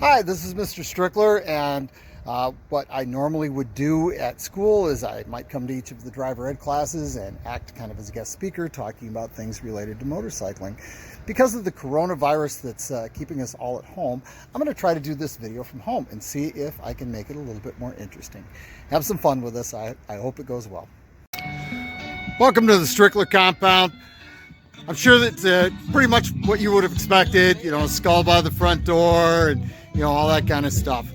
Hi, this is Mr. Strickler, and what I normally would do at school is I might come to each of the driver ed classes and act kind of as a guest speaker talking about things related to motorcycling. Because of the coronavirus that's keeping us all at home, I'm going to try to do this video from home and see if I can make it a little bit more interesting. Have some fun with this. I hope it goes well. Welcome to the Strickler compound. I'm sure that's pretty much what you would have expected, a skull by the front door and all that kind of stuff.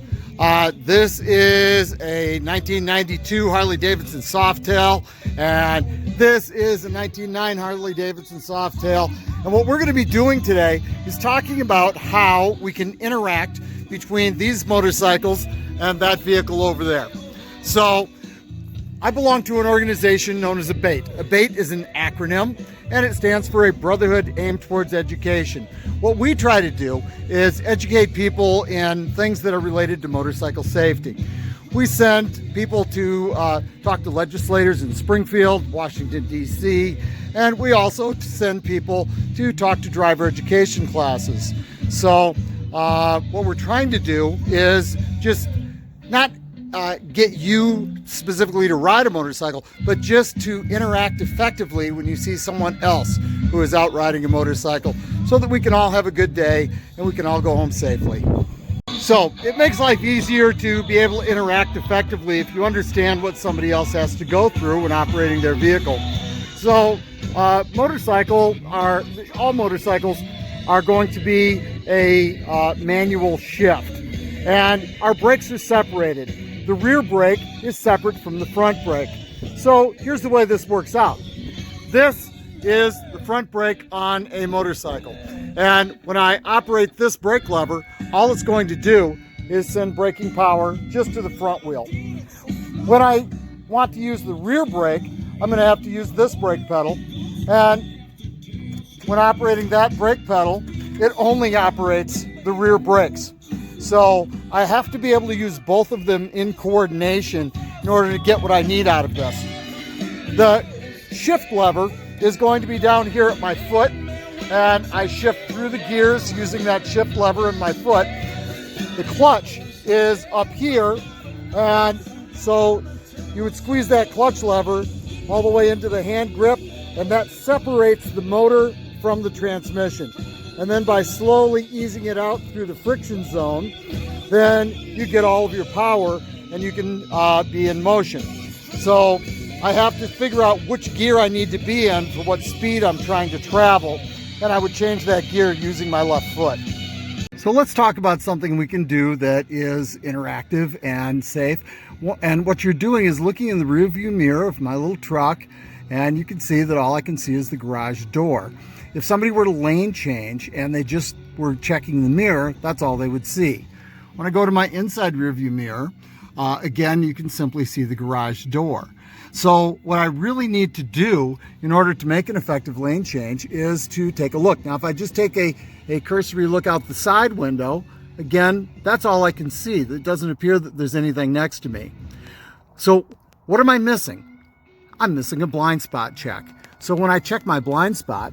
This is a 1992 Harley-Davidson Softail, and this is a 1999 Harley-Davidson Softail. And what we're going to be doing today is talking about how we can interact between these motorcycles and that vehicle over there. So I belong to an organization known as ABATE. ABATE is an acronym, and it stands for a Brotherhood Aimed Towards Education. What we try to do is educate people in things that are related to motorcycle safety. We send people to talk to legislators in Springfield, Washington, D.C., and we also send people to talk to driver education classes. So what we're trying to do is just not get you specifically to ride a motorcycle, but just to interact effectively when you see someone else who is out riding a motorcycle, so that we can all have a good day and we can all go home safely. So it makes life easier to be able to interact effectively if you understand what somebody else has to go through when operating their vehicle. So all motorcycles are going to be a manual shift, and our brakes are separated. The rear brake is separate from the front brake. So here's the way this works out. This is the front brake on a motorcycle. And when I operate this brake lever, all it's going to do is send braking power just to the front wheel. When I want to use the rear brake, I'm going to have to use this brake pedal. And when operating that brake pedal, it only operates the rear brakes. So I have to be able to use both of them in coordination in order to get what I need out of this. The shift lever is going to be down here at my foot, and I shift through the gears using that shift lever in my foot. The clutch is up here, and so you would squeeze that clutch lever all the way into the hand grip, and that separates the motor from the transmission. And then by slowly easing it out through the friction zone, then you get all of your power and you can be in motion. So I have to figure out which gear I need to be in for what speed I'm trying to travel, and I would change that gear using my left foot. So let's talk about something we can do that is interactive and safe. And what you're doing is looking in the rearview mirror of my little truck, and you can see that all I can see is the garage door. If somebody were to lane change and they just were checking the mirror, that's all they would see. When I go to my inside rearview mirror, again, you can simply see the garage door. So what I really need to do in order to make an effective lane change is to take a look. Now, if I just take a cursory look out the side window, again, that's all I can see. It doesn't appear that there's anything next to me. So what am I missing? I'm missing a blind spot check. So when I check my blind spot,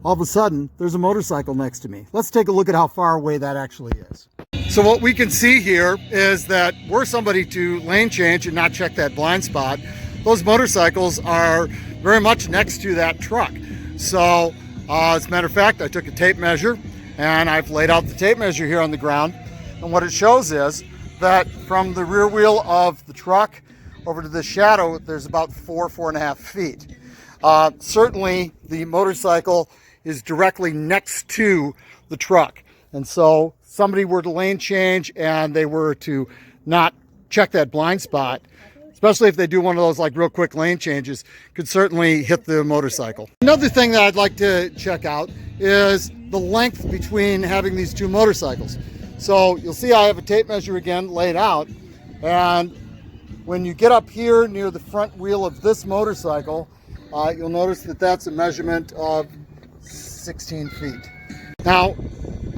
all of a sudden, there's a motorcycle next to me. Let's take a look at how far away that actually is. So what we can see here is that were somebody to lane change and not check that blind spot, those motorcycles are very much next to that truck. So as a matter of fact, I took a tape measure and I've laid out the tape measure here on the ground. And what it shows is that from the rear wheel of the truck over to the shadow, there's about 4.5 feet. Certainly the motorcycle is directly next to the truck. And so somebody were to lane change and they were to not check that blind spot, especially if they do one of those like real quick lane changes, could certainly hit the motorcycle. Another thing that I'd like to check out is the length between having these two motorcycles. So you'll see I have a tape measure again laid out, and when you get up here near the front wheel of this motorcycle, you'll notice that that's a measurement of 16 feet. Now,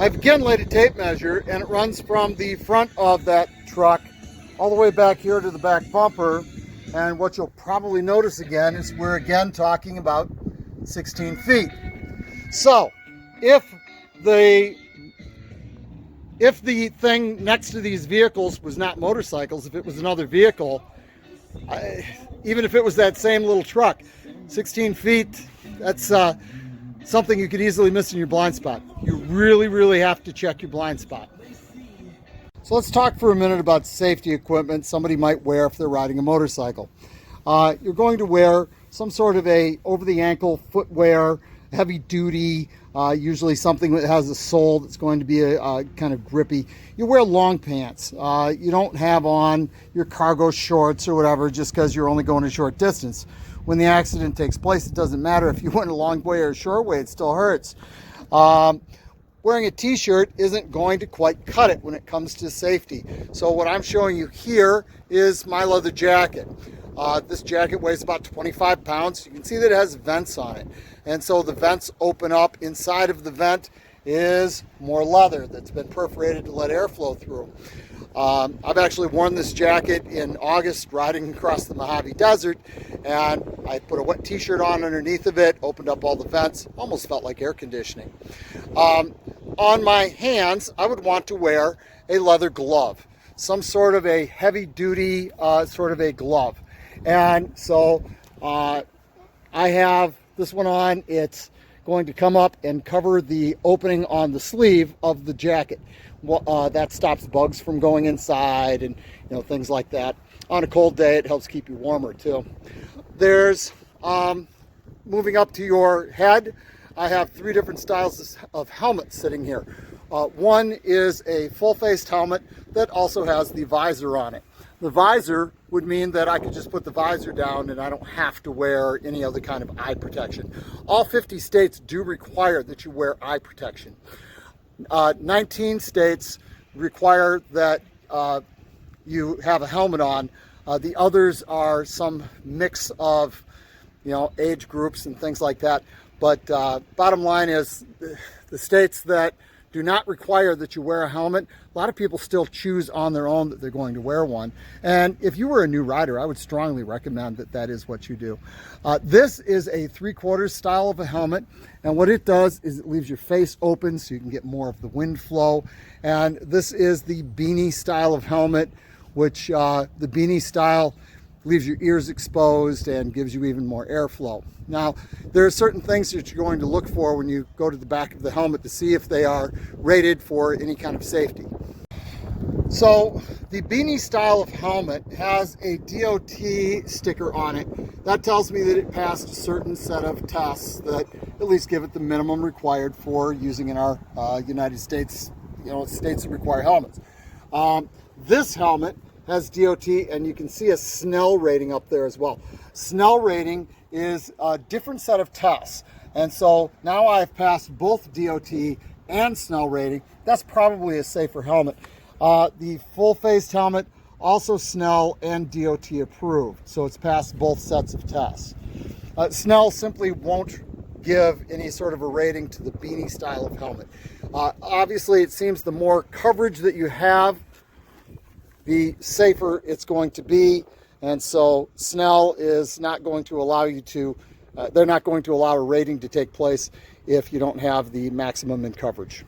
I've again laid a tape measure, and it runs from the front of that truck all the way back here to the back bumper. And what you'll probably notice again is we're again talking about 16 feet. So if the if the thing next to these vehicles was not motorcycles, if it was another vehicle, even if it was that same little truck, 16 feet, that's something you could easily miss in your blind spot. You really, really have to check your blind spot. So let's talk for a minute about safety equipment somebody might wear if they're riding a motorcycle. You're going to wear some sort of a over-the-ankle footwear, heavy duty, usually something that has a sole that's going to be a kind of grippy. You wear long pants. You don't have on your cargo shorts or whatever just because you're only going a short distance. When the accident takes place, it doesn't matter if you went a long way or a short way, it still hurts. Wearing a t-shirt isn't going to quite cut it when it comes to safety. So what I'm showing you here is my leather jacket. This jacket weighs about 25 pounds. You can see that it has vents on it. And so the vents open up. Inside of the vent is more leather that's been perforated to let airflow through. I've actually worn this jacket in August riding across the Mojave Desert, and I put a wet t-shirt on underneath of it, opened up all the vents, almost felt like air conditioning. On my hands, I would want to wear a leather glove, some sort of a heavy duty sort of a glove. And so I have this one on. It's going to come up and cover the opening on the sleeve of the jacket. That stops bugs from going inside and things like that. On a cold day, it helps keep you warmer too. There's moving up to your head, I have 3 different styles of helmets sitting here. One is a full-faced helmet that also has the visor on it. The visor would mean that I could just put the visor down and I don't have to wear any other kind of eye protection. All 50 states do require that you wear eye protection. 19 states require that you have a helmet on. The others are some mix of age groups and things like that. But bottom line is the states that do not require that you wear a helmet, a lot of people still choose on their own that they're going to wear one. And if you were a new rider, I would strongly recommend that that is what you do. This is a 3/4 style of a helmet. And what it does is it leaves your face open so you can get more of the wind flow. And this is the beanie style of helmet, which the beanie style leaves your ears exposed and gives you even more airflow. Now, there are certain things that you're going to look for when you go to the back of the helmet to see if they are rated for any kind of safety. So the beanie style of helmet has a DOT sticker on it. That tells me that it passed a certain set of tests that at least give it the minimum required for using in our United States, states that require helmets. This helmet has DOT, and you can see a Snell rating up there as well. Snell rating is a different set of tests. And so now I've passed both DOT and Snell rating. That's probably a safer helmet. The full-faced helmet, also Snell and DOT approved. So it's passed both sets of tests. Snell simply won't give any sort of a rating to the beanie style of helmet. Obviously, it seems the more coverage that you have, the safer it's going to be. And so Snell is not going to allow you to, they're not going to allow a rating to take place if you don't have the maximum in coverage.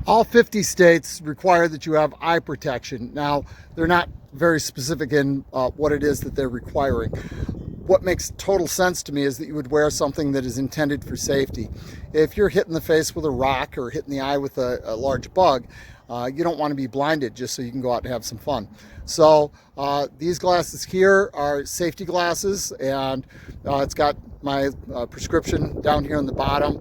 All 50 states require that you have eye protection. Now, they're not very specific in what it is that they're requiring. What makes total sense to me is that you would wear something that is intended for safety. If you're hit in the face with a rock or hit in the eye with a large bug, you don't want to be blinded just so you can go out and have some fun. So these glasses here are safety glasses, and it's got my prescription down here on the bottom.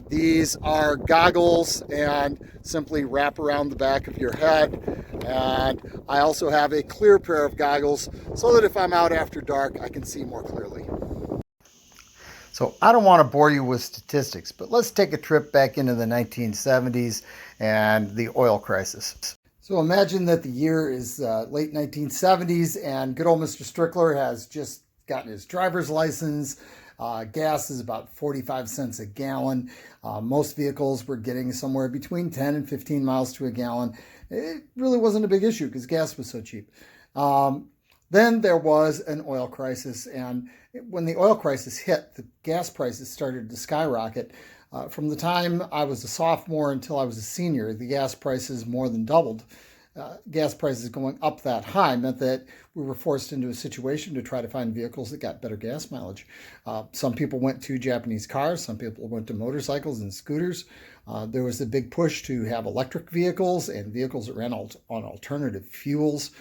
These are goggles and simply wrap around the back of your head. And I also have a clear pair of goggles so that if I'm out after dark, I can see more clearly. So I don't want to bore you with statistics, but let's take a trip back into the 1970s and the oil crisis. So imagine that the year is late 1970s and good old Mr. Strickler has just gotten his driver's license. Gas is about 45 cents a gallon. Most vehicles were getting somewhere between 10 and 15 miles to a gallon. It really wasn't a big issue because gas was so cheap. Then there was an oil crisis, and when the oil crisis hit, the gas prices started to skyrocket. From the time I was a sophomore until I was a senior, the gas prices more than doubled. Gas prices going up that high meant that we were forced into a situation to try to find vehicles that got better gas mileage. Some people went to Japanese cars, some people went to motorcycles and scooters. There was a big push to have electric vehicles and vehicles that ran on alternative fuels.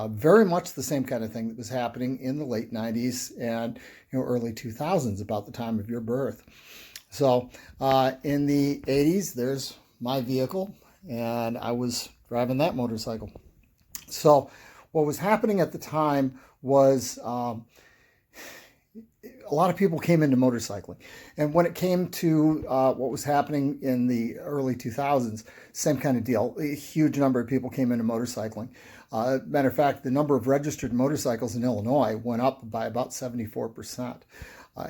Very much the same kind of thing that was happening in the late 90s and early 2000s, about the time of your birth. So in the 80s, there's my vehicle, and I was driving that motorcycle. So what was happening at the time was a lot of people came into motorcycling. And when it came to what was happening in the early 2000s, same kind of deal. A huge number of people came into motorcycling. Matter of fact, the number of registered motorcycles in Illinois went up by about 74%.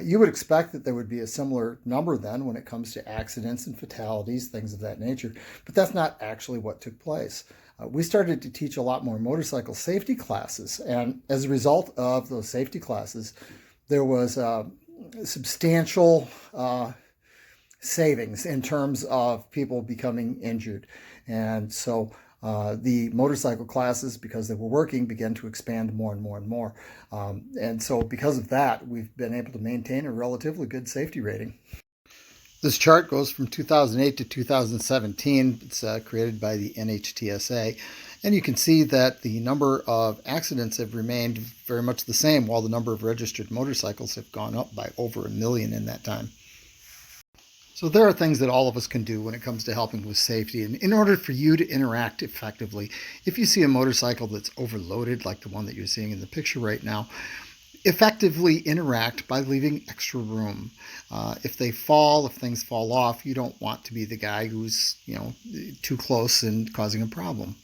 You would expect that there would be a similar number then when it comes to accidents and fatalities, things of that nature, but that's not actually what took place. We started to teach a lot more motorcycle safety classes, and as a result of those safety classes, there was substantial savings in terms of people becoming injured. And so the motorcycle classes, because they were working, began to expand more and more and more. And so because of that, we've been able to maintain a relatively good safety rating. This chart goes from 2008 to 2017. It's created by the NHTSA. And you can see that the number of accidents have remained very much the same, while the number of registered motorcycles have gone up by over 1 million in that time. So there are things that all of us can do when it comes to helping with safety. And in order for you to interact effectively, if you see a motorcycle that's overloaded, like the one that you're seeing in the picture right now, effectively interact by leaving extra room. If they fall, if things fall off, you don't want to be the guy who's too close and causing a problem.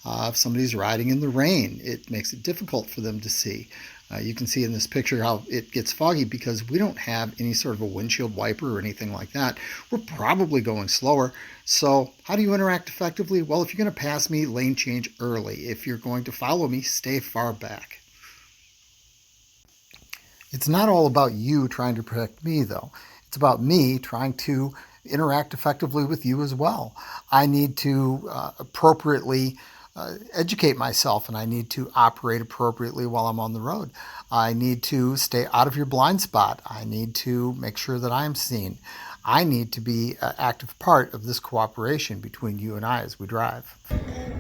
If somebody's riding in the rain, it makes it difficult for them to see. You can see in this picture how it gets foggy because we don't have any sort of a windshield wiper or anything like that. We're probably going slower. So how do you interact effectively? Well, if you're going to pass me, lane change early. If you're going to follow me, stay far back. It's not all about you trying to protect me, though. It's about me trying to interact effectively with you as well. I need to appropriately educate myself, and I need to operate appropriately while I'm on the road. I need to stay out of your blind spot. I need to make sure that I'm seen. I need to be an active part of this cooperation between you and I as we drive.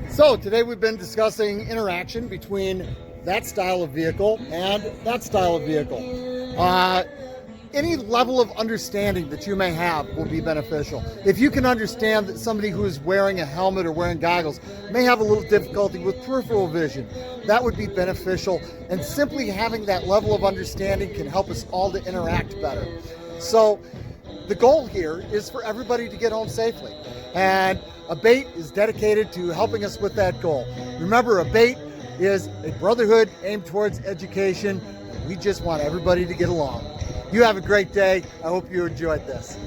So today we've been discussing interaction between that style of vehicle and that style of vehicle. Any level of understanding that you may have will be beneficial. If you can understand that somebody who is wearing a helmet or wearing goggles may have a little difficulty with peripheral vision, that would be beneficial. And simply having that level of understanding can help us all to interact better. So the goal here is for everybody to get home safely. And ABATE is dedicated to helping us with that goal. Remember, ABATE is a brotherhood aimed towards education. We just want everybody to get along. You have a great day. I hope you enjoyed this.